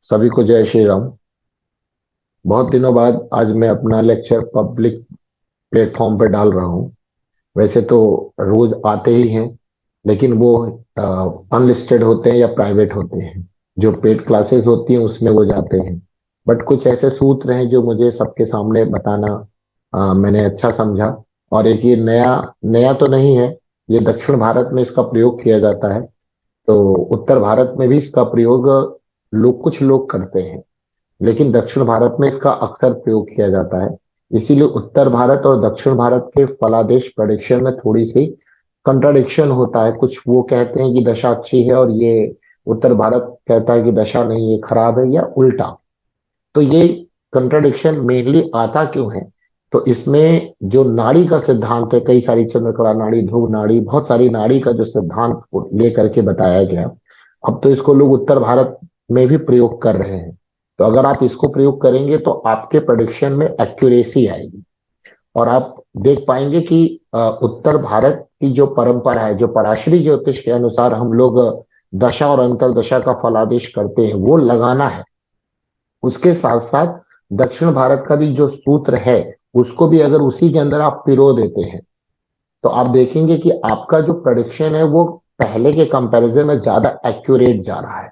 सभी को जय श्री राम। बहुत दिनों बाद आज मैं अपना लेक्चर पब्लिक प्लेटफॉर्म पे डाल रहा हूँ। वैसे तो रोज आते ही हैं, लेकिन वो अनलिस्टेड होते हैं या प्राइवेट होते हैं। जो पेड क्लासेस होती हैं उसमें वो जाते हैं। बट कुछ ऐसे सूत्र हैं जो मुझे सबके सामने बताना मैंने अच्छा समझा। और एक ये नया नया तो नहीं है, ये दक्षिण भारत में इसका प्रयोग किया जाता है। तो उत्तर भारत में भी इसका प्रयोग लोग कुछ लोग करते हैं, लेकिन दक्षिण भारत में इसका अक्सर प्रयोग किया जाता है। इसीलिए उत्तर भारत और दक्षिण भारत के फलादेश प्रेडिक्शन में थोड़ी सी कंट्राडिक्शन होता है। कुछ वो कहते हैं कि दशा अच्छी है और ये उत्तर भारत कहता है कि दशा नहीं, ये खराब है, या उल्टा। तो ये कंट्राडिक्शन मेनली आता क्यों है? तो इसमें जो नाड़ी का सिद्धांत है, कई सारी चंद्रकला नाड़ी, ध्रुव नाड़ी, बहुत सारी नाड़ी का जो सिद्धांत लेकर के बताया गया, अब तो इसको लोग उत्तर भारत में भी प्रयोग कर रहे हैं। तो अगर आप इसको प्रयोग करेंगे तो आपके प्रेडिक्शन में एक्यूरेसी आएगी। और आप देख पाएंगे कि उत्तर भारत की जो परंपरा है, जो पराशरी ज्योतिष के अनुसार हम लोग दशा और अंतरदशा का फलादेश करते हैं, वो लगाना है। उसके साथ साथ दक्षिण भारत का भी जो सूत्र है, उसको भी अगर उसी के अंदर आप पिरो देते हैं, तो आप देखेंगे कि आपका जो प्रेडिक्शन है वो पहले के कंपैरिजन में ज्यादा एक्यूरेट जा रहा है।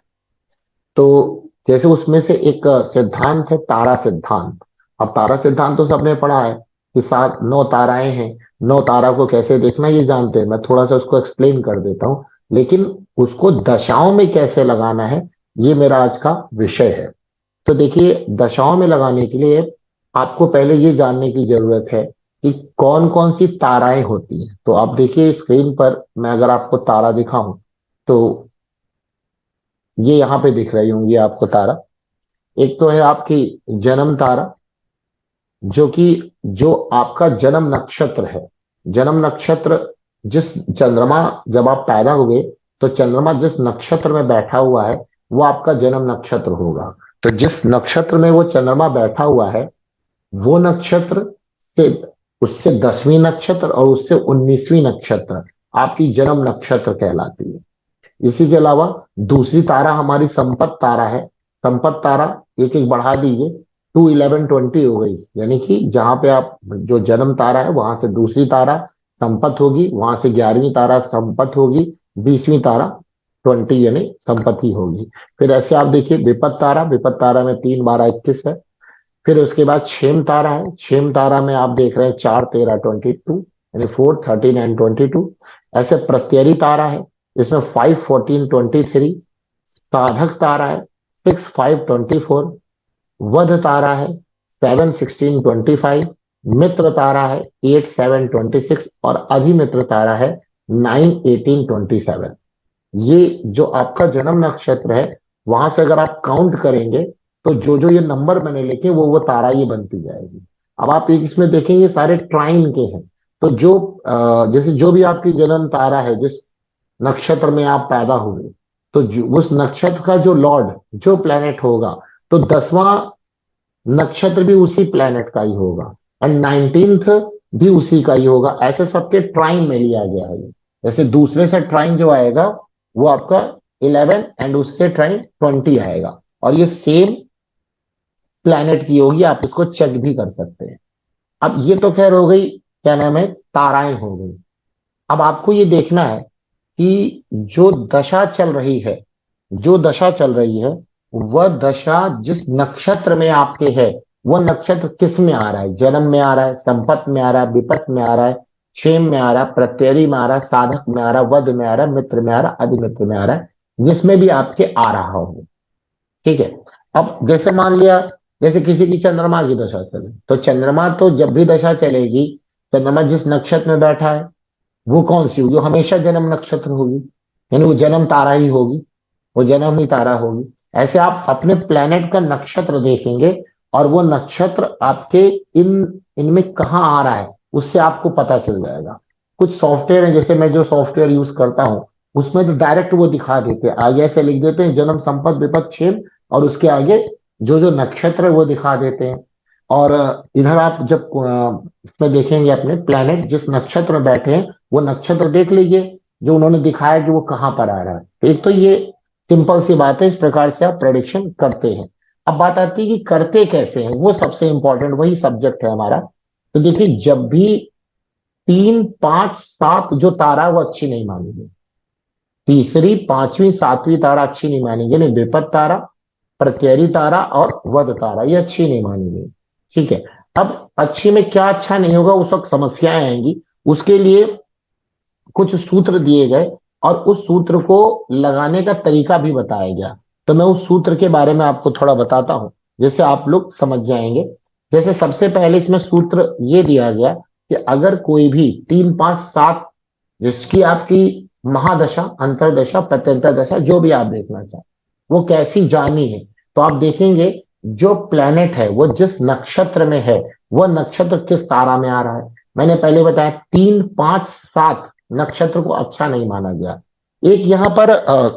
तो जैसे उसमें से एक सिद्धांत है तारा सिद्धांत। अब तारा सिद्धांत तो सबने पढ़ा है कि सात नौ ताराएं हैं। नौ तारा को कैसे देखना ये जानते हैं। मैं थोड़ा सा उसको एक्सप्लेन कर देता हूँ, लेकिन उसको दशाओं में कैसे लगाना है, ये मेरा आज का विषय है। तो देखिए, दशाओं में लगाने के लिए आपको पहले ये जानने की जरूरत है कि कौन कौन सी ताराएं होती हैं। तो आप देखिए स्क्रीन पर, मैं अगर आपको तारा दिखाऊं तो ये यहाँ पे दिख रही होंगी आपको तारा। एक तो है आपकी जन्म तारा, जो कि जो आपका जन्म नक्षत्र है। जन्म नक्षत्र, जिस चंद्रमा, जब आप पैदा हुए तो चंद्रमा जिस नक्षत्र में बैठा हुआ है वो आपका जन्म नक्षत्र होगा। तो जिस नक्षत्र में वो चंद्रमा बैठा हुआ है, वो नक्षत्र से, उससे 10वीं नक्षत्र और उससे 19वीं नक्षत्र आपकी जन्म नक्षत्र कहलाती है। इसी के अलावा दूसरी तारा हमारी संपत तारा है। संपत तारा एक एक बढ़ा दीजिए, 2 11 20 हो गई। यानी कि जहां पे आप, जो जन्म तारा है वहां से दूसरी तारा संपत होगी, वहां से 11वीं तारा संपत होगी, 20वीं तारा 20 यानी संपत्ति होगी। फिर ऐसे आप देखिए विपत तारा, विपत तारा में 3 12 21 है। फिर उसके बाद क्षेम तारा है। क्षेम तारा में आप देख रहे हैं 4 13 22, यानी 4 13 एंड 22। ऐसे प्रत्ययी तारा है, इसमें 5 14 23। साधक तारा है 6 5 24। वध तारा है 7 16 25। मित्र तारा है 8 7 26। और अधिमित्र तारा है 9 18 27। ये जो आपका जन्म नक्षत्र है, वहां से अगर आप काउंट करेंगे तो जो जो ये नंबर मैंने लिखे वो तारा ये बनती जाएगी। अब आप एक इसमें देखेंगे सारे ट्राइन के हैं। तो जो जैसे जो भी आपकी जन्म तारा है, जिस नक्षत्र में आप पैदा हुए, तो उस नक्षत्र का जो लॉर्ड, जो प्लेनेट होगा, तो 10वां नक्षत्र भी उसी प्लेनेट का ही होगा, एंड 19th भी उसी का ही होगा। ऐसे सबके ट्राइन में लिया गया है ये। जैसे दूसरे से ट्राइन जो आएगा वो आपका 11, एंड उससे ट्राइन 20 आएगा, और ये सेम प्लेनेट की होगी। आप इसको चेक भी कर सकते हैं। अब ये तो खैर हो गई, क्या नाम है, ताराएं हो गई। अब आपको ये देखना है कि जो दशा चल रही है, जो दशा चल रही है, वह दशा जिस नक्षत्र में आपके है, वह नक्षत्र किस में आ रहा है। जन्म में आ रहा है, संपत में आ रहा है, विपत में आ रहा है, क्षेम में आ रहा है, प्रत्ययी में आ रहा है, साधक में आ रहा है, वध में आ रहा है, मित्र में आ रहा है, अधिमित्र में आ रहा है, जिसमें भी आपके आ रहा हो। ठीक है। अब जैसे मान लिया, जैसे किसी की चंद्रमा की दशा चले, तो चंद्रमा तो जब भी दशा चलेगी, चंद्रमा जिस नक्षत्र में बैठा है वो कौन सी होगी? वो हमेशा जन्म नक्षत्र होगी, यानी वो जन्म तारा ही होगी, वो जन्म ही तारा होगी। ऐसे आप अपने प्लेनेट का नक्षत्र देखेंगे, और वो नक्षत्र आपके इन इनमें कहाँ आ रहा है उससे आपको पता चल जाएगा। कुछ सॉफ्टवेयर है, जैसे मैं जो सॉफ्टवेयर यूज करता हूँ, उसमें तो डायरेक्ट वो दिखा देते हैं, आगे ऐसे लिख देते हैं जन्म संपत विपत क्षेम, और उसके आगे जो जो नक्षत्र है वो दिखा देते हैं। और इधर आप जब इसमें देखेंगे अपने प्लेनेट जिस नक्षत्र में बैठे हैं, वो नक्षत्र देख लीजिए जो उन्होंने दिखाया कि वो कहाँ पर आ रहा है। तो एक तो ये सिंपल सी बात है, इस प्रकार से आप प्रेडिक्शन करते हैं। अब बात आती है कि करते कैसे हैं, वो सबसे इंपॉर्टेंट वही सब्जेक्ट है हमारा। तो देखिए, जब भी 3, 5, 7 जो तारा है, वो अच्छी नहीं मानेंगे। तीसरी, पांचवी, सातवीं तारा अच्छी नहीं मानेंगे, नहीं विपत तारा, प्रत्ययी तारा और वध तारा, ये अच्छी नहीं मानेंगे। ठीक है। अब अच्छी में क्या अच्छा नहीं होगा, उस वक्त समस्याएं आएंगी। उसके लिए कुछ सूत्र दिए गए और उस सूत्र को लगाने का तरीका भी बताया गया। तो मैं उस सूत्र के बारे में आपको थोड़ा बताता हूं, जैसे आप लोग समझ जाएंगे। जैसे सबसे पहले इसमें सूत्र ये दिया गया कि अगर कोई भी 3, 5, 7 जिसकी आपकी महादशा, अंतरदशा, प्रत्यंतर दशा, जो भी आप देखना चाहें, वो कैसी जानी है, तो आप देखेंगे जो प्लेनेट है वो जिस नक्षत्र में है, वह नक्षत्र किस तारा में आ रहा है। मैंने पहले बताया 3, 5, 7 नक्षत्र को अच्छा नहीं माना गया। एक यहाँ पर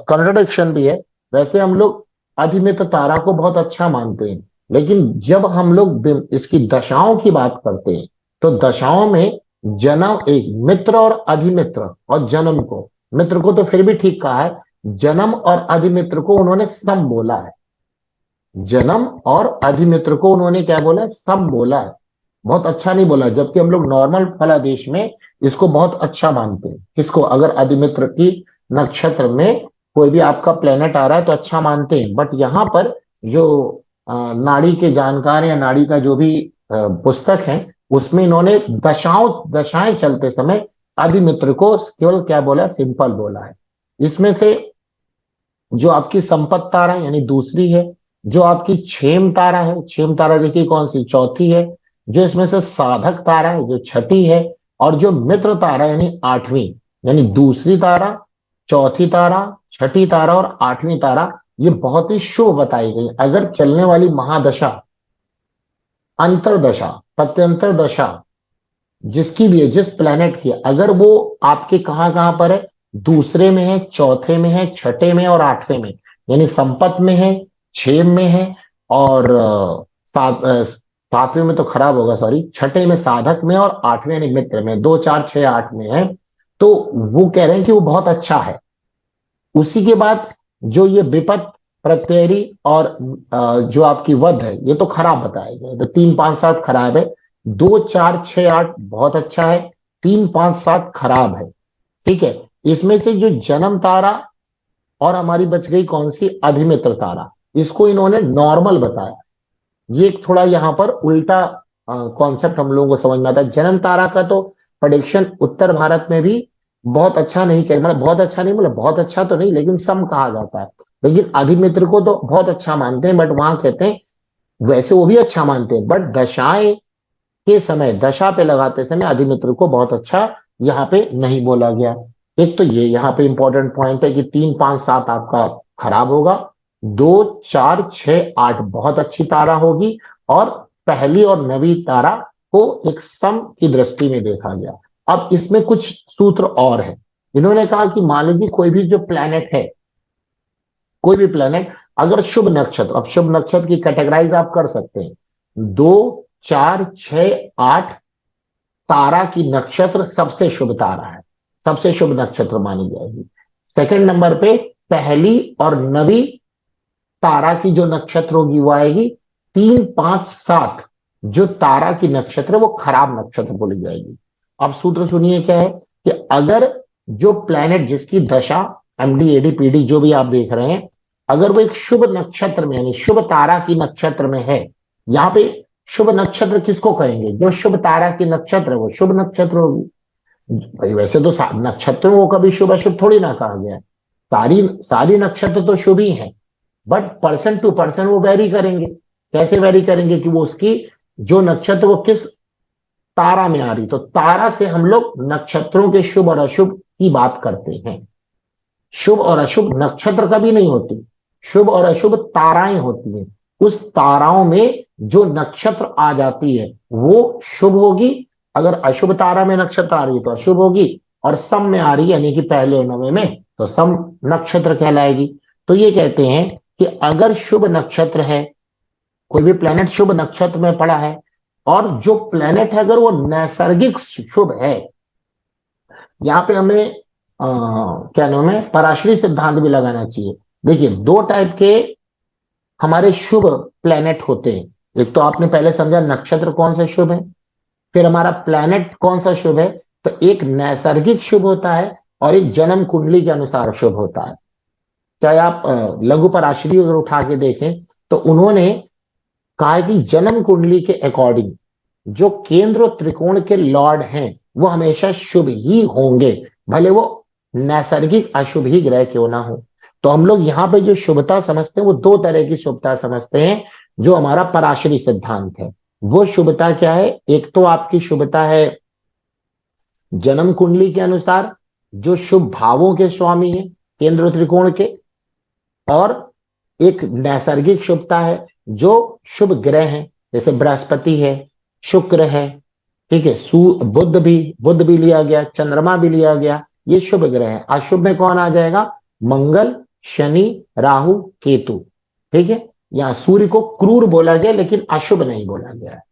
कॉन्ट्रडिक्शन भी है। वैसे हम लोग अधिमित्र तारा को बहुत अच्छा मानते हैं, लेकिन जब हम लोग इसकी दशाओं की बात करते हैं, तो दशाओं में जन्म, एक मित्र और अधिमित्र, और जन्म को, मित्र को तो फिर भी ठीक कहा है, जन्म और अधिमित्र को उन्होंने सम बोला है। जन्म और अधिमित्र को उन्होंने क्या बोला है, सम बोला है, बहुत अच्छा नहीं बोला। जबकि हम लोग नॉर्मल फलादेश में इसको बहुत अच्छा मानते हैं। किसको? अगर अधिमित्र की नक्षत्र में कोई भी आपका प्लेनेट आ रहा है तो अच्छा मानते हैं। बट यहाँ पर जो नाड़ी के जानकार या नाड़ी का जो भी पुस्तक है, उसमें इन्होंने दशाएं चलते समय अधिमित्र को केवल क्या बोला, सिंपल बोला है। इसमें से जो आपकी संपत तारा यानी दूसरी है, जो आपकी क्षेम तारा है, क्षेम तारा देखिए कौन सी, चौथी है। जो इसमें से साधक तारा है, जो छठी है। और जो मित्र तारा यानी आठवीं, यानी दूसरी तारा, चौथी तारा, छठी तारा और आठवीं तारा, ये बहुत ही शुभ बताई गई। अगर चलने वाली महादशा, अंतरदशा, प्रत्यंतर दशा जिसकी भी है, जिस प्लेनेट की, अगर वो आपके कहाँ कहाँ पर है, दूसरे में है, चौथे में है, छठे में और आठवें में, यानी संपत में है, छेम में है, और सातवें में तो खराब होगा, सॉरी, छठे में साधक में और आठवें यानी मित्र में, 2, 4, 6, 8 में है, तो वो कह रहे हैं कि वो बहुत अच्छा है। उसी के बाद जो ये विपत, प्रत्ययी और जो आपकी वध है, ये तो खराब बताया गया, तो 3, 5, 7 खराब है। 2, 4, 6, 8 बहुत अच्छा है। 3, 5, 7 खराब है। ठीक है। इसमें से जो जन्म तारा और हमारी बच गई कौन सी, अधिमित्र तारा, इसको इन्होंने नॉर्मल बताया। ये एक थोड़ा यहाँ पर उल्टा कॉन्सेप्ट हम लोगों को समझ में आता है। जन्म तारा का तो प्रेडिक्शन उत्तर भारत में भी बहुत अच्छा नहीं कह, मतलब बहुत अच्छा नहीं, मतलब बहुत अच्छा तो नहीं, लेकिन सम कहा जाता है। लेकिन अधिमित्र को तो बहुत अच्छा मानते हैं, बट वहां कहते हैं, वैसे वो भी अच्छा मानते हैं, बट दशाएं के समय, दशा पे लगाते समय अधिमित्र को बहुत अच्छा यहाँ पे नहीं बोला गया। एक तो ये यहाँ पे इंपॉर्टेंट पॉइंट है कि 3, 5, 7 आपका खराब होगा। 2, 4, 6, 8 बहुत अच्छी तारा होगी। और पहली और नवी तारा को एक सम की दृष्टि में देखा गया। अब इसमें कुछ सूत्र और है। इन्होंने कहा कि मान लीजिए कोई भी जो प्लेनेट है, कोई भी प्लेनेट अगर शुभ नक्षत्र, अब शुभ नक्षत्र की कैटेगराइज आप कर सकते हैं, 2, 4, 6, 8 तारा की नक्षत्र सबसे शुभ तारा है, सबसे शुभ नक्षत्र मानी जाएगी। सेकंड नंबर पे पहली और नवी तारा की जो नक्षत्र होगी वो आएगी। 3, 5, 7 जो तारा की नक्षत्र है वो खराब नक्षत्र बोली जाएगी। अब सूत्र सुनिए क्या है, कि अगर जो प्लेनेट जिसकी दशा, एमडी, एडी, पीडी जो भी आप देख रहे हैं, अगर वो एक शुभ नक्षत्र में यानी शुभ तारा की नक्षत्र में है, यहाँ पे शुभ नक्षत्र किसको कहेंगे, जो शुभ तारा की नक्षत्र है वो शुभ नक्षत्र होगी। भाई वैसे तो नक्षत्रों को कभी शुभ अशुभ थोड़ी ना कहा गया है। सारी सारी नक्षत्र तो शुभ ही है, बट पर्सन टू पर्सन वो वेरी करेंगे। कैसे वेरी करेंगे, कि वो उसकी जो नक्षत्र वो किस तारा में आ रही, तो तारा से हम लोग नक्षत्रों के शुभ और अशुभ की बात करते हैं। शुभ और अशुभ नक्षत्र कभी नहीं होती, शुभ और अशुभ ताराएं होती हैं। उस ताराओं में जो नक्षत्र आ जाती है वो शुभ होगी। अगर अशुभ तारा में नक्षत्र आ रही है तो अशुभ होगी, और सम में आ रही है यानी कि पहले और नवे में, तो सम नक्षत्र कहलाएगी। तो ये कहते हैं कि अगर शुभ नक्षत्र है, कोई भी प्लेनेट शुभ नक्षत्र में पड़ा है, और जो प्लेनेट है अगर वो नैसर्गिक शुभ है, यहाँ पे हमें क्या नाम है, पराश्री सिद्धांत भी लगाना चाहिए। देखिए, दो टाइप के हमारे शुभ प्लेनेट होते हैं। एक तो आपने पहले समझा नक्षत्र कौन सा शुभ है, फिर हमारा प्लेनेट कौन सा शुभ है। तो एक नैसर्गिक शुभ होता है और एक जन्म कुंडली के अनुसार शुभ होता है। चाहे आप लघु पराशरी अगर उठा के देखें तो उन्होंने कहा है कि जन्म कुंडली के अकॉर्डिंग जो केंद्र और त्रिकोण के लॉर्ड हैं वो हमेशा शुभ ही होंगे, भले वो नैसर्गिक अशुभ ही ग्रह क्यों ना हो। तो हम लोग यहाँ पे जो शुभता समझते हैं वो दो तरह की शुभता समझते हैं। जो हमारा पराशरी सिद्धांत है वो शुभता क्या है, एक तो आपकी शुभता है जन्म कुंडली के अनुसार जो शुभ भावों के स्वामी है केंद्र और त्रिकोण के, और एक नैसर्गिक शुभता है जो शुभ ग्रह हैं, जैसे बृहस्पति है, शुक्र है, ठीक है, बुद्ध भी लिया गया, चंद्रमा भी लिया गया, ये शुभ ग्रह है। अशुभ में कौन आ जाएगा, मंगल, शनि, राहु, केतु। ठीक है, यहाँ सूर्य को क्रूर बोला गया लेकिन अशुभ नहीं बोला गया है।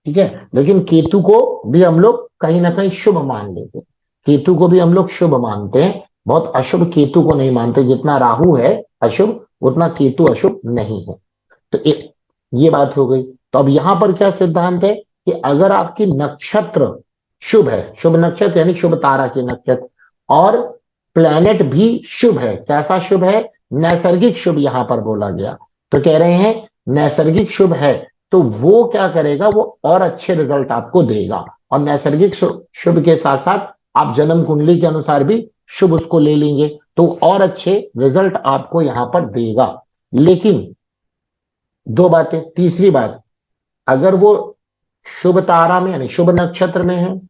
ठीक है, लेकिन केतु को भी हम लोग कहीं ना कहीं शुभ मान लेते हैं। केतु को भी हम लोग शुभ मानते हैं, बहुत अशुभ केतु को नहीं मानते। जितना राहु है अशुभ उतना केतु अशुभ नहीं है। तो एक ये बात हो गई। तो अब यहां पर क्या सिद्धांत है कि अगर आपकी नक्षत्र शुभ है, शुभ नक्षत्र यानी शुभ तारा के नक्षत्र, और प्लेनेट भी शुभ है, कैसा शुभ है, नैसर्गिक शुभ यहां पर बोला गया। तो कह रहे हैं नैसर्गिक शुभ है तो वो क्या करेगा, वो और अच्छे रिजल्ट आपको देगा। और नैसर्गिक शुभ के साथ साथ आप जन्म कुंडली के अनुसार भी शुभ उसको ले लेंगे तो और अच्छे रिजल्ट आपको यहां पर देगा। लेकिन दो बातें, तीसरी बात, अगर वो शुभ तारा में यानी शुभ नक्षत्र में है,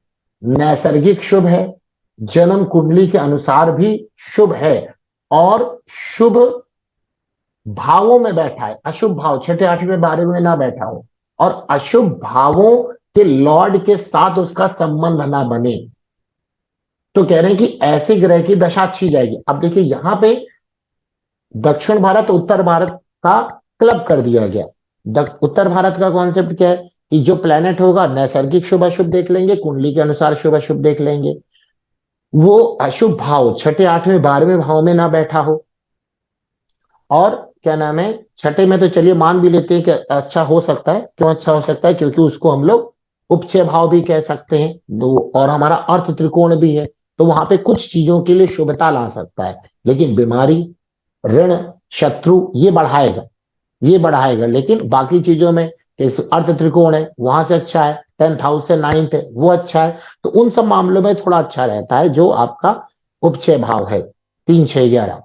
नैसर्गिक शुभ है, जन्म कुंडली के अनुसार भी शुभ है, और शुभ भावों में बैठा है, अशुभ भाव छठे आठवें बारे में ना बैठा हो, और अशुभ भावों के लॉर्ड के साथ उसका संबंध ना बने, तो कह रहे हैं कि ऐसे ग्रह की दशा अच्छी जाएगी। अब देखिए यहां पे दक्षिण भारत उत्तर भारत का क्लब कर दिया गया। उत्तर भारत का कॉन्सेप्ट क्या है कि जो प्लेनेट होगा नैसर्गिक शुभ अशुभ देख लेंगे, कुंडली के अनुसार शुभ अशुभ देख लेंगे, वो अशुभ भाव छठे आठवें बारहवें भाव में ना बैठा हो, और क्या नाम है छठे में तो चलिए मान भी लेते हैं कि अच्छा हो सकता है। क्यों अच्छा हो सकता है, क्योंकि उसको हम लोग उपचय भाव भी कह सकते हैं, दो और हमारा अर्थ त्रिकोण भी है, तो वहां पे कुछ चीजों के लिए शुभता ला सकता है। लेकिन बीमारी, ऋण, शत्रु ये बढ़ाएगा। लेकिन बाकी चीजों में जैसे अर्थ त्रिकोण है वहां से अच्छा है, 10th हाउस से 9th है वो अच्छा है, तो उन सब मामलों में थोड़ा अच्छा रहता है जो आपका उपचय भाव है 3 6 11।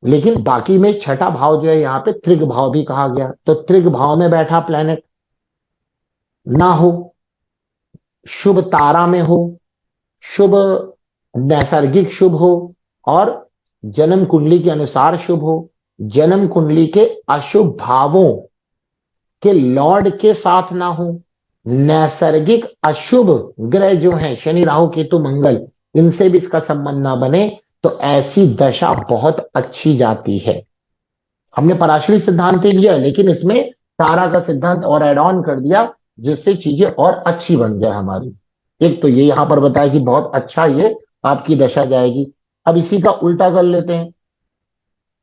लेकिन बाकी में छठा भाव जो है यहाँ पे त्रिग भाव भी कहा गया, तो त्रिग भाव में बैठा प्लेनेट ना हो, शुभ तारा में हो, शुभ नैसर्गिक शुभ हो, और जन्म कुंडली के अनुसार शुभ हो, जन्म कुंडली के अशुभ भावों के लॉर्ड के साथ ना हो, नैसर्गिक अशुभ ग्रह जो हैं शनि राहु केतु मंगल इनसे भी इसका संबंध ना बने, तो ऐसी दशा बहुत अच्छी जाती है। हमने पराशरी सिद्धांत ही लिया लेकिन इसमें तारा का सिद्धांत और एड ऑन कर दिया जिससे चीजें और अच्छी बन जाए हमारी। एक तो ये यहां पर बताया कि बहुत अच्छा ये आपकी दशा जाएगी। अब इसी का उल्टा कर लेते हैं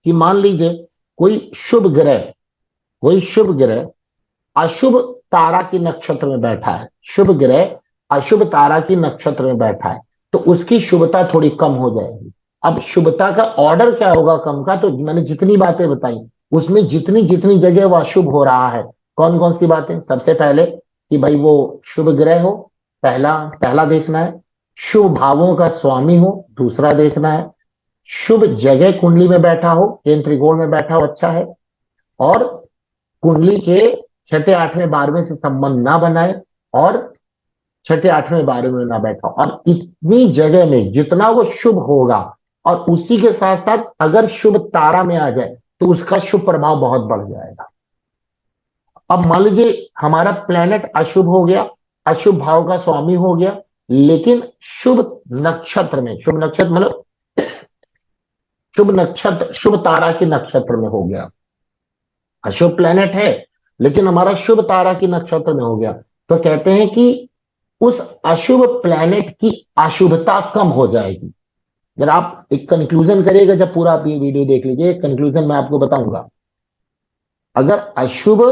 कि मान लीजिए कोई शुभ ग्रह, कोई शुभ ग्रह अशुभ तारा की नक्षत्र में बैठा है, शुभ ग्रह अशुभ तारा की नक्षत्र में बैठा है, तो उसकी शुभता थोड़ी कम हो जाएगी। अब शुभता का ऑर्डर क्या होगा कम का, तो मैंने जितनी बातें बताई उसमें जितनी जितनी जगह वो अशुभ हो रहा है, कौन कौन सी बातें, सबसे पहले कि भाई वो शुभ ग्रह हो, पहला पहला देखना है। शुभ भावों का स्वामी हो, दूसरा देखना है। शुभ जगह कुंडली में बैठा हो, केंद्र त्रिकोण में बैठा हो, अच्छा है। और कुंडली के छठे आठवें बारहवें से संबंध ना बनाए, और छठे आठवें बारहवें में ना बैठा, और इतनी जगह में जितना वो शुभ होगा, और उसी के साथ साथ अगर शुभ तारा में आ जाए तो उसका शुभ प्रभाव बहुत बढ़ जाएगा। अब मान लीजिए हमारा प्लेनेट अशुभ हो गया, अशुभ भाव का स्वामी हो गया, लेकिन शुभ नक्षत्र में, शुभ नक्षत्र मतलब शुभ नक्षत्र शुभ तारा के नक्षत्र में हो गया, अशुभ प्लेनेट है लेकिन हमारा शुभ तारा की नक्षत्र में हो गया, तो कहते हैं कि उस अशुभ प्लेनेट की अशुभता कम हो जाएगी। जब आप एक कंक्लूजन करिएगा, जब पूरा आप ये वीडियो देख लीजिए, एक कंक्लूजन मैं आपको बताऊंगा। अगर अशुभ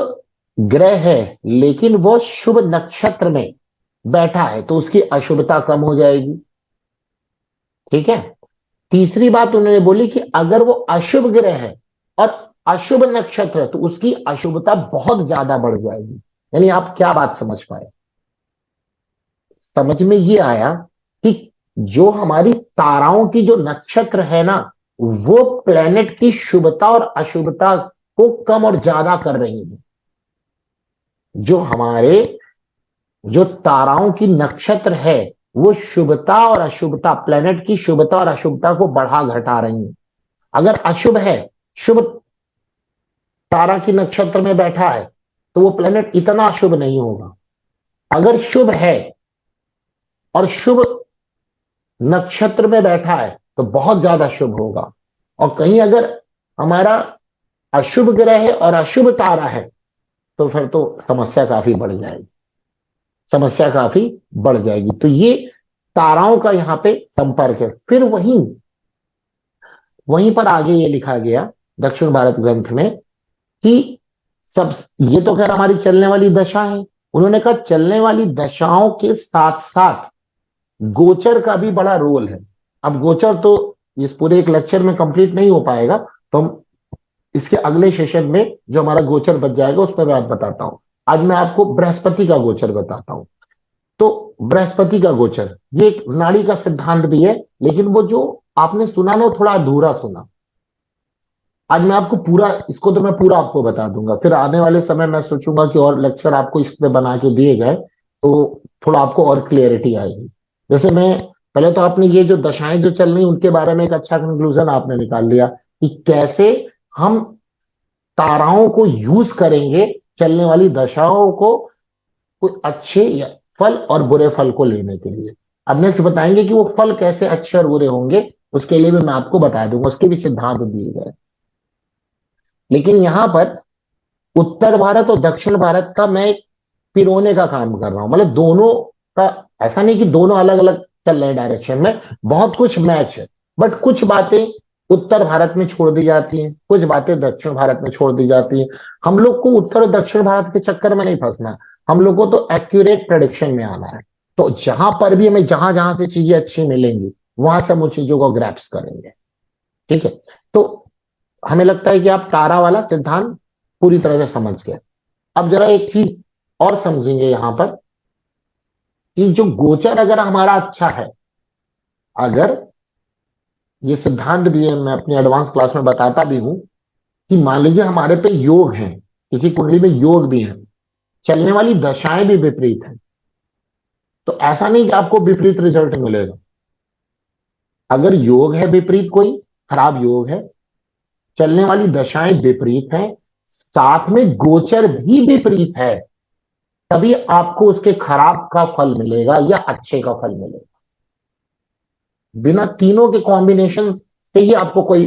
ग्रह है लेकिन वो शुभ नक्षत्र में बैठा है तो उसकी अशुभता कम हो जाएगी। ठीक है। तीसरी बात उन्होंने बोली कि अगर वो अशुभ ग्रह है और अशुभ नक्षत्र है तो उसकी अशुभता बहुत ज्यादा बढ़ जाएगी। यानी आप क्या बात समझ पाए? समझ में ये आया कि जो हमारी ताराओं की जो नक्षत्र है ना, वो प्लेनेट की शुभता और अशुभता को कम और ज्यादा कर रही है। जो हमारे जो ताराओं की नक्षत्र है वो शुभता और अशुभता, प्लेनेट की शुभता और अशुभता को बढ़ा घटा रही है। अगर अशुभ है, शुभ तारा की नक्षत्र में बैठा है तो वो प्लेनेट इतना शुभ नहीं होगा। अगर शुभ है और शुभ नक्षत्र में बैठा है तो बहुत ज्यादा शुभ होगा। और कहीं अगर हमारा अशुभ ग्रह है और अशुभ तारा है तो फिर तो समस्या काफी बढ़ जाएगी, समस्या काफी बढ़ जाएगी। तो ये ताराओं का यहाँ पे संपर्क है। फिर वहीं वहीं पर आगे ये लिखा गया दक्षिण भारत ग्रंथ में कि सब, ये तो खैर हमारी चलने वाली दशा है। उन्होंने कहा चलने वाली दशाओं के साथ साथ गोचर का भी बड़ा रोल है। अब गोचर तो इस पूरे एक लेक्चर में कंप्लीट नहीं हो पाएगा, तो हम इसके अगले सेशन में जो हमारा गोचर बच जाएगा उस पर मैं बताता हूं। आज मैं आपको बृहस्पति का गोचर बताता हूं। तो बृहस्पति का गोचर ये एक नाड़ी का सिद्धांत भी है, लेकिन वो जो आपने सुना ना वो थोड़ा अधूरा सुना। आज मैं आपको पूरा, इसको तो मैं पूरा आपको बता दूंगा। फिर आने वाले समय मैं सोचूंगा कि और लेक्चर आपको इस पे बना के दिए जाए तो थोड़ा आपको और क्लियरिटी आएगी। जैसे मैं, पहले तो आपने ये जो दशाएं जो चल रही उनके बारे में एक अच्छा कंक्लूजन आपने निकाल लिया कि कैसे हम ताराओं को यूज करेंगे चलने वाली दशाओं को कोई अच्छे या फल और बुरे फल को लेने के लिए। अब नेक्स्ट बताएंगे कि वो फल कैसे अच्छे और बुरे होंगे, उसके लिए भी मैं आपको बता दूंगा, उसके भी सिद्धांत दिए गए। लेकिन यहां पर उत्तर भारत और दक्षिण भारत का मैं एक पिरोने का काम कर रहा हूं। मतलब दोनों का, ऐसा नहीं कि दोनों अलग अलग चल रहे डायरेक्शन में, बहुत कुछ मैच है। बट कुछ बातें उत्तर भारत में छोड़ दी जाती हैं, कुछ बातें दक्षिण भारत में छोड़ दी जाती हैं। हम लोग को उत्तर और दक्षिण भारत के चक्कर में नहीं फंसना, हम लोग को तो एक्यूरेट प्रेडिक्शन में आना है। तो जहां पर भी हमें जहां जहां से चीजें अच्छी मिलेंगी वहां से हम उन चीजों को ग्रैप्स करेंगे। ठीक है। तो हमें लगता है कि आप तारा वाला सिद्धांत पूरी तरह से समझ गए। अब जरा एक चीज और समझेंगे यहां पर कि जो गोचर अगर हमारा अच्छा है, अगर ये सिद्धांत भी है, मैं अपनी एडवांस क्लास में बताता भी हूं कि मान लीजिए हमारे पे योग है, किसी कुंडली में योग भी है, चलने वाली दशाएं भी विपरीत है, तो ऐसा नहीं कि आपको विपरीत रिजल्ट मिलेगा। अगर योग है विपरीत, कोई खराब योग है, चलने वाली दशाएं विपरीत है, साथ में गोचर भी विपरीत है, तभी आपको उसके खराब का फल मिलेगा या अच्छे का फल मिलेगा। बिना तीनों के कॉम्बिनेशन से ही आपको कोई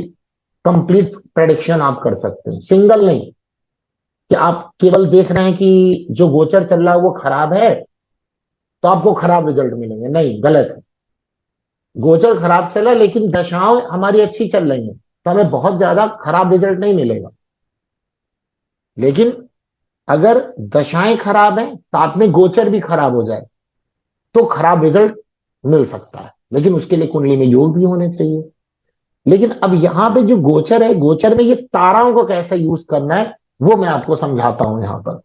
कंप्लीट प्रेडिक्शन आप कर सकते हैं, सिंगल नहीं कि आप केवल देख रहे हैं कि जो गोचर चल रहा है वो खराब है तो आपको खराब रिजल्ट मिलेंगे। नहीं, गलत है। गोचर खराब चला लेकिन दशाएं हमारी अच्छी चल रही हैं तो हमें बहुत ज्यादा खराब रिजल्ट नहीं मिलेगा। लेकिन अगर दशाएं खराब हैं साथ में गोचर भी खराब हो जाए तो खराब रिजल्ट मिल सकता है, लेकिन उसके लिए कुंडली में योग भी होने चाहिए। लेकिन अब यहां पे जो गोचर है, गोचर में ये ताराओं को कैसे यूज करना है वो मैं आपको समझाता हूं यहां पर।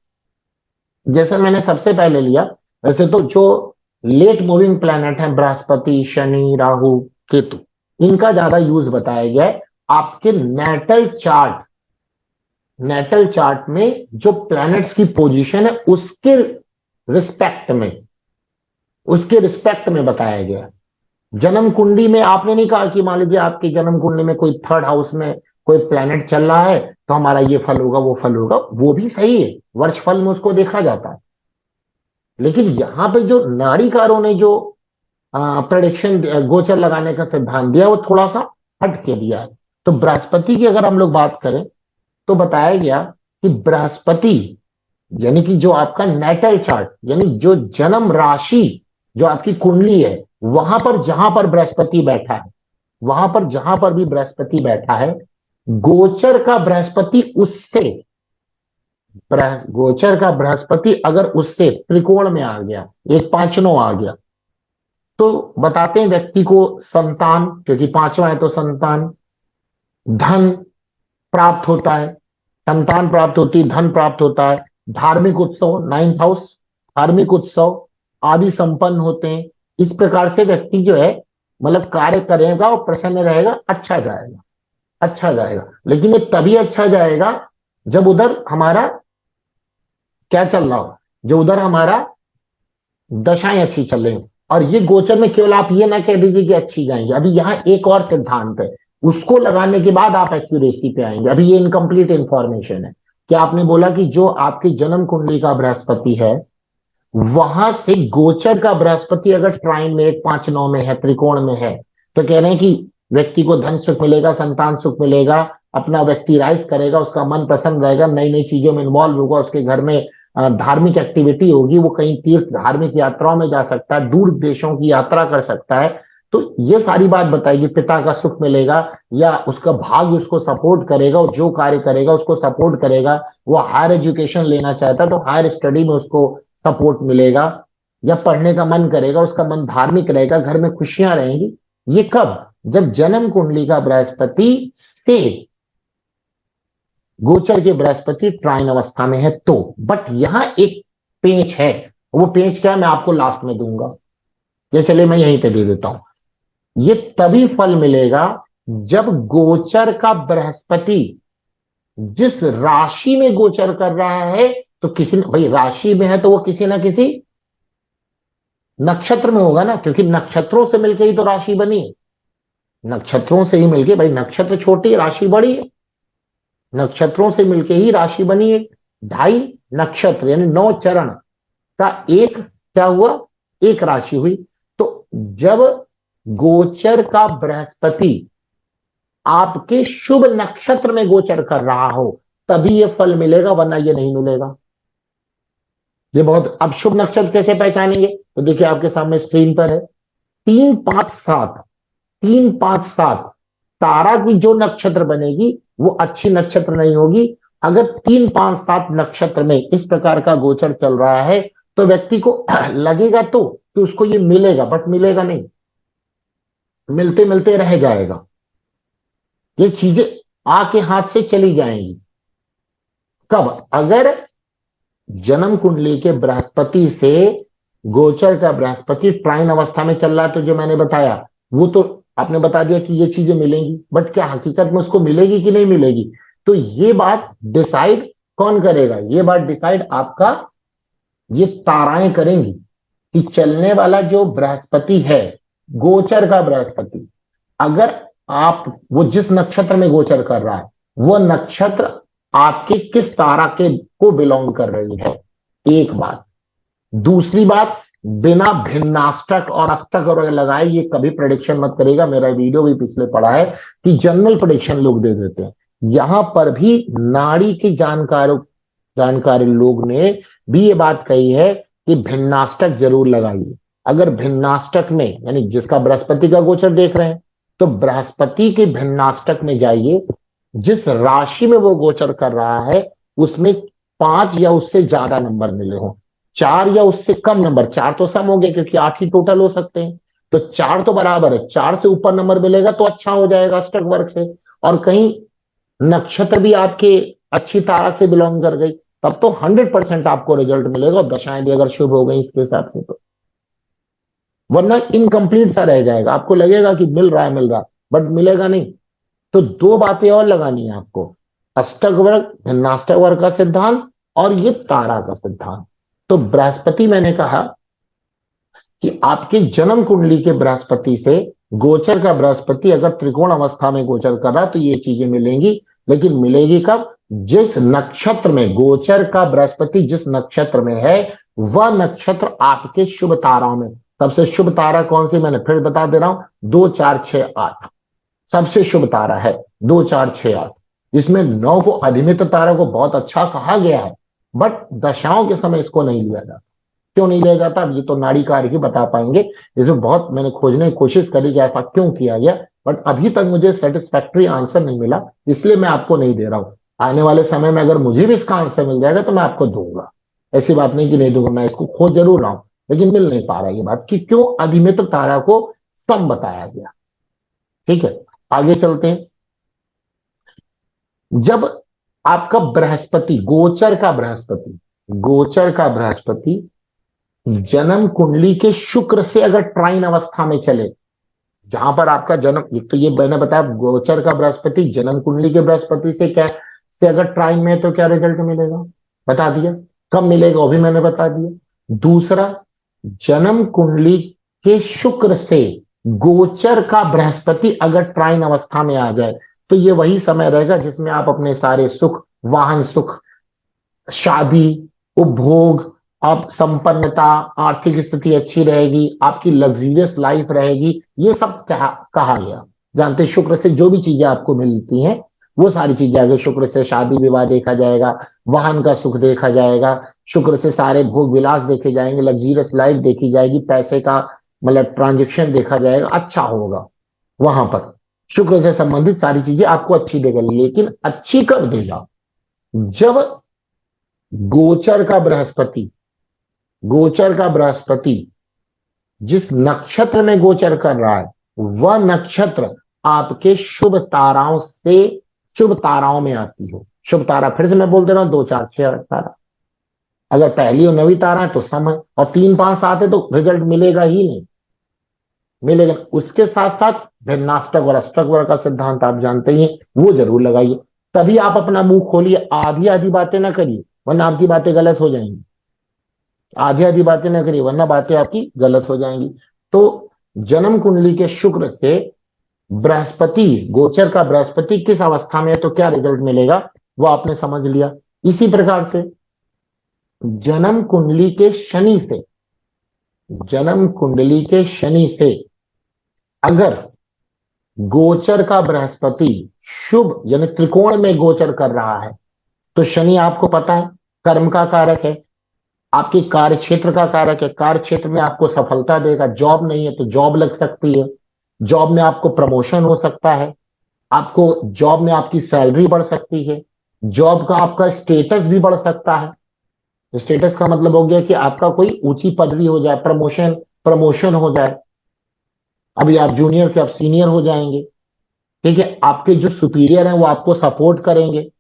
जैसे मैंने सबसे पहले लिया, वैसे तो जो लेट मूविंग प्लैनेट है बृहस्पति, शनि, राहु, केतु, इनका ज्यादा यूज बताया गया है। आपके नेटल चार्ट में जो प्लैनेट्स की पोजीशन है उसके रिस्पेक्ट में बताया गया है। जन्म कुंडली में आपने नहीं कहा कि मान लीजिए आपकी जन्म कुंडली में कोई थर्ड हाउस में कोई प्लेनेट चल रहा है तो हमारा ये फल होगा वो फल होगा, वो भी सही है, वर्ष फल में उसको देखा जाता है। लेकिन यहां पे जो नाड़ीकारों ने जो प्रेडिक्शन गोचर लगाने का सिद्धांत दिया वो थोड़ा सा हट के दिया है। तो बृहस्पति की अगर हम लोग बात करें तो बताया गया कि बृहस्पति यानी कि जो आपका नेटल चार्ट यानी जो जन्म राशि जो आपकी कुंडली है वहां पर जहां पर बृहस्पति बैठा है वहां पर जहां पर भी बृहस्पति बैठा है, गोचर का बृहस्पति उससे, गोचर का बृहस्पति अगर उससे त्रिकोण में आ गया, एक पांचनों आ गया, तो बताते हैं व्यक्ति को संतान, क्योंकि पांचवा है तो संतान, धन प्राप्त होता है, संतान प्राप्त होती है, धन प्राप्त होता है, धार्मिक उत्सव, नाइन्थ हाउस, धार्मिक उत्सव आदि संपन्न होते हैं। इस प्रकार से व्यक्ति जो है मतलब कार्य करेगा और प्रसन्न रहेगा, अच्छा जाएगा, अच्छा जाएगा। लेकिन ये तभी अच्छा जाएगा जब उधर हमारा क्या चल रहा हो, जो उधर हमारा दशाएं अच्छी चल रही हो। और ये गोचर में केवल आप ये ना कह दीजिए कि अच्छी जाएंगे, अभी यहाँ एक और सिद्धांत है, उसको लगाने के बाद आप एक्यूरेसी पे आएंगे। अभी ये इनकम्प्लीट इंफॉर्मेशन है कि आपने बोला कि जो आपकी जन्म कुंडली का बृहस्पति है, वहां से गोचर का बृहस्पति अगर ट्राइन में, एक पांच नौ में है, त्रिकोण में है, तो कह रहे हैं कि व्यक्ति को धन सुख मिलेगा, संतान सुख मिलेगा, अपना व्यक्ति राइज करेगा, उसका मन प्रसन्न रहेगा, नई नई चीजों में इन्वॉल्व होगा, उसके घर में धार्मिक एक्टिविटी होगी, वो कहीं तीर्थ धार्मिक यात्राओं में जा सकता है, दूर देशों की यात्रा कर सकता है। तो ये सारी बात बताएगी, पिता का सुख मिलेगा, या उसका भाग्य उसको सपोर्ट करेगा, और जो कार्य करेगा उसको सपोर्ट करेगा। वो हायर एजुकेशन लेना चाहता है तो हायर स्टडी में उसको सपोर्ट मिलेगा, या पढ़ने का मन करेगा, उसका मन धार्मिक रहेगा, घर में खुशियां रहेंगी। ये कब? जब जन्म कुंडली का बृहस्पति से गोचर के बृहस्पति ट्राइन अवस्था में है तो। बट यहां एक पेंच है, वो पेंच क्या है मैं आपको लास्ट में दूंगा, या चले मैं यहीं पे दे देता हूं। ये तभी फल मिलेगा जब गोचर का बृहस्पति जिस राशि में गोचर कर रहा है, तो किसी भाई राशि में है तो वो किसी ना किसी नक्षत्र में होगा ना, क्योंकि नक्षत्रों से मिलकर ही तो राशि बनी है। नक्षत्रों से ही मिलके, भाई नक्षत्र छोटी राशि बड़ी है, नक्षत्रों से मिलके ही राशि बनी है। ढाई नक्षत्र यानी 9 चरण का एक क्या हुआ, एक राशि हुई। तो जब गोचर का बृहस्पति आपके शुभ नक्षत्र में गोचर कर रहा हो तभी ये फल मिलेगा, वरना ये नहीं मिलेगा। ये बहुत, अब शुभ नक्षत्र कैसे पहचानेंगे, तो देखिए आपके सामने स्क्रीन पर है, 3 5 7, 3 5 7 तारा की जो नक्षत्र बनेगी वो अच्छी नक्षत्र नहीं होगी। अगर 3 5 7 नक्षत्र में इस प्रकार का गोचर चल रहा है तो व्यक्ति को लगेगा तो कि उसको ये मिलेगा, बट मिलेगा नहीं, मिलते मिलते रह जाएगा, ये चीजें आके हाथ से चली जाएंगी। कब? अगर जन्म कुंडली के बृहस्पति से गोचर का बृहस्पति ट्राइन अवस्था में चल रहा है, तो जो मैंने बताया वो तो आपने बता दिया कि ये चीजें मिलेंगी, बट क्या हकीकत में उसको मिलेगी कि नहीं मिलेगी, तो ये बात डिसाइड कौन करेगा? ये बात डिसाइड आपका ये ताराएं करेंगी कि चलने वाला जो बृहस्पति है, गोचर का बृहस्पति, अगर आप वो जिस नक्षत्र में गोचर कर रहा है वो नक्षत्र आपके किस तारा के को बिलोंग कर रही है, एक बात। दूसरी बात, बिना भिन्नाष्टक और अष्टक और लगाए ये कभी प्रेडिक्शन मत करेगा। मेरा वीडियो भी पिछले पड़ा है कि जनरल प्रेडिक्शन लोग दे देते हैं, यहां पर भी नाड़ी की जानकारी लोग ने भी ये बात कही है कि भिन्नाष्टक जरूर लगाइए। अगर भिन्नाष्टक में यानी जिसका बृहस्पति का गोचर देख रहे हैं तो बृहस्पति के भिन्नाष्टक में जाइए, जिस राशि में वो गोचर कर रहा है उसमें 5 या उससे ज्यादा नंबर मिले हो, 4 या उससे कम नंबर, 4 तो सम हो गए क्योंकि 8 ही टोटल हो सकते हैं, तो 4 तो बराबर है, 4 से ऊपर नंबर मिलेगा तो अच्छा हो जाएगा अष्टक वर्ग से। और कहीं नक्षत्र भी आपके अच्छी तारा से बिलोंग कर गई तब तो 100% आपको रिजल्ट मिलेगा, और दशाएं भी अगर शुभ हो गई इसके हिसाब से तो, वरना इनकम्प्लीट सा रह जाएगा। आपको लगेगा कि मिल रहा है मिल रहा है, बट मिलेगा नहीं। तो दो बातें और लगानी है आपको, अष्टक वर्ग भिन्नाष्टक वर्ग का सिद्धांत और ये तारा का सिद्धांत। तो बृहस्पति मैंने कहा कि आपके जन्म कुंडली के बृहस्पति से गोचर का बृहस्पति अगर त्रिकोण अवस्था में गोचर कर रहा तो ये चीजें मिलेंगी। लेकिन मिलेगी कब? जिस नक्षत्र में गोचर का बृहस्पति जिस नक्षत्र में है वह नक्षत्र आपके शुभ ताराओं में, सबसे शुभ तारा कौन सी मैंने फिर बता दे रहा हूं, 2 4 6 8 सबसे शुभ तारा है 2 4 6 8। जिसमें 9 को अधिमित तारा को बहुत अच्छा कहा गया है, बट दशाओं के समय इसको नहीं लिया जाता। क्यों नहीं लिया जाता अब ये तो नाड़ी कार्य ही बता पाएंगे। इसमें बहुत मैंने खोजने की कोशिश करी कि ऐसा क्यों किया गया, बट अभी तक मुझे सेटिस्फैक्ट्री आंसर नहीं मिला, इसलिए मैं आपको नहीं दे रहा हूं। आने वाले समय में अगर मुझे भी इसका आंसर मिल जाएगा तो मैं आपको दूंगा। ऐसी बात नहीं कि नहीं दूंगा, मैं इसको खोज जरूर रहा हूं, लेकिन मिल नहीं पा रहा ये बात कि क्यों अधिमित्र तारा को सम बताया गया। ठीक है, आगे चलते हैं। जब आपका बृहस्पति, गोचर का बृहस्पति जन्म कुंडली के शुक्र से अगर ट्राइन अवस्था में चले, जहां पर आपका जन्म, एक तो ये मैंने बताया गोचर का बृहस्पति जन्म कुंडली के बृहस्पति से क्या से अगर ट्राइन में है तो क्या रिजल्ट मिलेगा, बता दिया। कब मिलेगा वो भी मैंने बता दिया। दूसरा, जन्म कुंडली के शुक्र से गोचर का बृहस्पति अगर ट्राइन अवस्था में आ जाए तो ये वही समय रहेगा जिसमें आप अपने सारे सुख, वाहन सुख, शादी, उपभोग, आप संपन्नता, आर्थिक स्थिति अच्छी रहेगी, आपकी लग्जरियस लाइफ रहेगी, ये सब कहा गया। जानते हैं, शुक्र से जो भी चीजें आपको मिलती हैं वो सारी चीजें आगे, शुक्र से शादी विवाह देखा जाएगा, वाहन का सुख देखा जाएगा, शुक्र से सारे भोग विलास देखे जाएंगे, लग्जरियस लाइफ देखी जाएगी, पैसे का मतलब ट्रांजेक्शन देखा जाएगा, अच्छा होगा वहां पर। शुक्र से संबंधित सारी चीजें आपको अच्छी देगा, लेकिन अच्छी कब देगा, जब गोचर का बृहस्पति गोचर का बृहस्पति जिस नक्षत्र में गोचर कर रहा है वह नक्षत्र आपके शुभ ताराओं से शुभ ताराओं में आती हो। शुभ तारा फिर से मैं बोल दे रहा हूं, 2 4 6 तारा, अगर पहली और नवी तारा है तो सम है, और 3 5 7 है तो रिजल्ट मिलेगा ही नहीं, मिलेगा। उसके साथ साथ भिन्नाष्टक और अष्टक वर्ग का सिद्धांत आप जानते ही हैं, वो जरूर लगाइए। तभी आप अपना मुंह खोलिए, आधी आधी बातें ना करिए वरना आपकी बातें गलत हो जाएंगी। आधी आधी बातें ना करिए वरना बातें आपकी गलत हो जाएंगी। तो जन्म कुंडली के शुक्र से बृहस्पति, गोचर का बृहस्पति किस अवस्था में है तो क्या रिजल्ट मिलेगा वो आपने समझ लिया। इसी प्रकार से जन्म कुंडली के शनि से जन्म कुंडली के शनि से अगर गोचर का बृहस्पति शुभ यानी त्रिकोण में गोचर कर रहा है तो शनि आपको पता है कर्म का कारक है, आपके कार्य क्षेत्र का कारक है, कार्य क्षेत्र में आपको सफलता देगा। जॉब नहीं है तो जॉब लग सकती है, जॉब में आपको प्रमोशन हो सकता है, आपको जॉब में आपकी सैलरी बढ़ सकती है, जॉब का आपका स्टेटस भी बढ़ सकता है। स्टेटस का मतलब हो गया कि आपका कोई ऊंची पदवी हो जाए, प्रमोशन हो जाए, अभी आप जूनियर थे आप सीनियर हो जाएंगे। ठीक है, आपके जो सुपीरियर हैं वो आपको सपोर्ट करेंगे।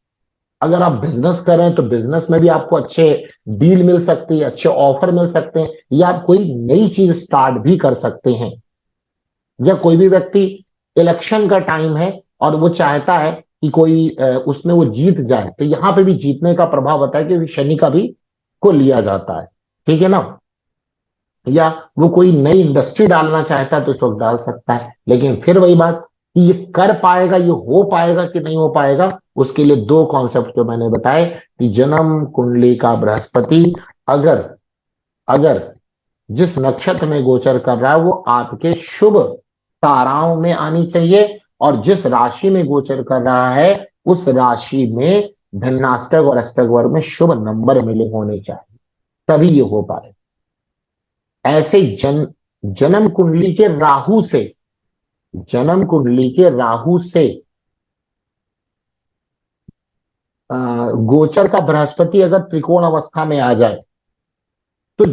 अगर आप बिजनेस कर रहे हैं तो बिजनेस में भी आपको अच्छे डील मिल सकती है, अच्छे ऑफर मिल सकते हैं, या आप कोई नई चीज स्टार्ट भी कर सकते हैं। या कोई भी व्यक्ति, इलेक्शन का टाइम है और वो चाहता है कि कोई उसमें वो जीत जाए तो यहां पे भी जीतने का प्रभाव होता है क्योंकि शनि का भी को लिया जाता है। ठीक है ना। या वो कोई नई इंडस्ट्री डालना चाहता है तो इस वक्त डाल सकता है, लेकिन फिर वही बात कि ये कर पाएगा, ये हो पाएगा कि नहीं हो पाएगा, उसके लिए 2 कॉन्सेप्ट जो मैंने बताए कि जन्म कुंडली का बृहस्पति अगर अगर जिस नक्षत्र में गोचर कर रहा है वो आपके शुभ ताराओं में आनी चाहिए, और जिस राशि में गोचर कर रहा है उस राशि में धनाष्टक और अष्टक वर्ग में शुभ नंबर मिले होने चाहिए, तभी ये हो पाए। ऐसे जन्म कुंडली के राहु से जन्म कुंडली के राहु से गोचर का बृहस्पति अगर त्रिकोण अवस्था में आ जाए तो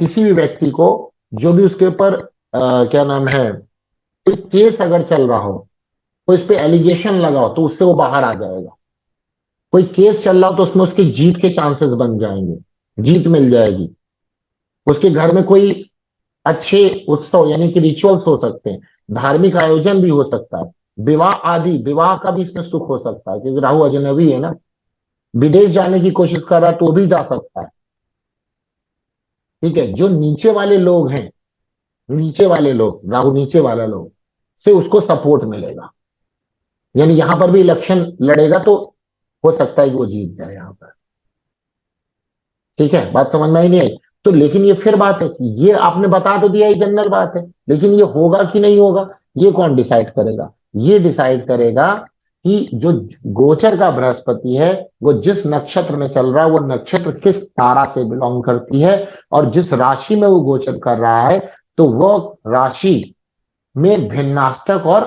किसी भी व्यक्ति को, जो भी उसके ऊपर क्या नाम है, कोई केस अगर चल रहा हो, कोई इस पे एलिगेशन लगा हो तो उससे वो बाहर आ जाएगा। कोई केस चल रहा हो तो उसमें उसकी जीत के चांसेस बन जाएंगे, जीत मिल जाएगी। उसके घर में कोई अच्छे उत्सव यानी कि रिचुअल्स हो सकते हैं, धार्मिक आयोजन भी हो सकता है, विवाह आदि, विवाह का भी इसमें सुख हो सकता है क्योंकि राहु अजनबी है ना। विदेश जाने की कोशिश कर रहा है तो भी जा सकता है। ठीक है, जो नीचे वाले लोग हैं, नीचे वाले लोग, राहु नीचे वाला लोग से उसको सपोर्ट मिलेगा, यानी यहां पर भी इलेक्शन लड़ेगा तो हो सकता है कि वो जीत जाए यहां पर। ठीक है, बात समझ में आई नहीं आई तो, लेकिन ये फिर बात है कि ये आपने बता तो दिया, ये जनरल बात है, लेकिन ये होगा कि नहीं होगा ये कौन डिसाइड करेगा, ये डिसाइड करेगा कि जो गोचर का बृहस्पति है वो जिस नक्षत्र में चल रहा है वो नक्षत्र किस तारा से बिलोंग करती है, और जिस राशि में वो गोचर कर रहा है तो वो राशि में भिन्नाष्टक और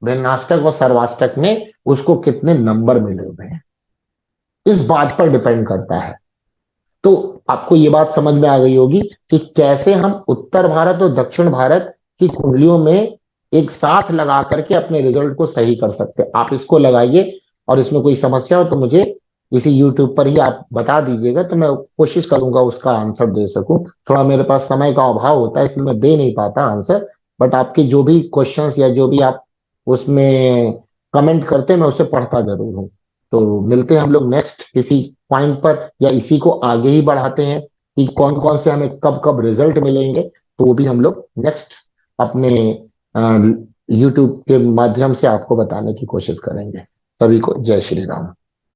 व्यंग्याष्टक और सर्वाष्टक में उसको कितने नंबर मिले हुए हैं, इस बात पर डिपेंड करता है। तो आपको ये बात समझ में आ गई होगी कि कैसे हम उत्तर भारत और दक्षिण भारत की कुंडलियों में एक साथ लगा करके अपने रिजल्ट को सही कर सकते हैं। आप इसको लगाइए, और इसमें कोई समस्या हो तो मुझे इसी यूट्यूब पर ही आप बता दीजिएगा, तो मैं कोशिश करूंगा उसका आंसर दे सकूं। थोड़ा मेरे पास समय का अभाव होता है, इसलिए मैं दे नहीं पाता आंसर। बट आपके जो भी क्वेश्चंस या जो भी आप उसमें कमेंट करते हैं, मैं उसे पढ़ता जरूर हूँ। तो मिलते हैं हम लोग नेक्स्ट किसी पॉइंट पर, या इसी को आगे ही बढ़ाते हैं कि कौन कौन से हमें कब कब रिजल्ट मिलेंगे, तो वो भी हम लोग नेक्स्ट अपने यूट्यूब के माध्यम से आपको बताने की कोशिश करेंगे। सभी को जय श्री राम।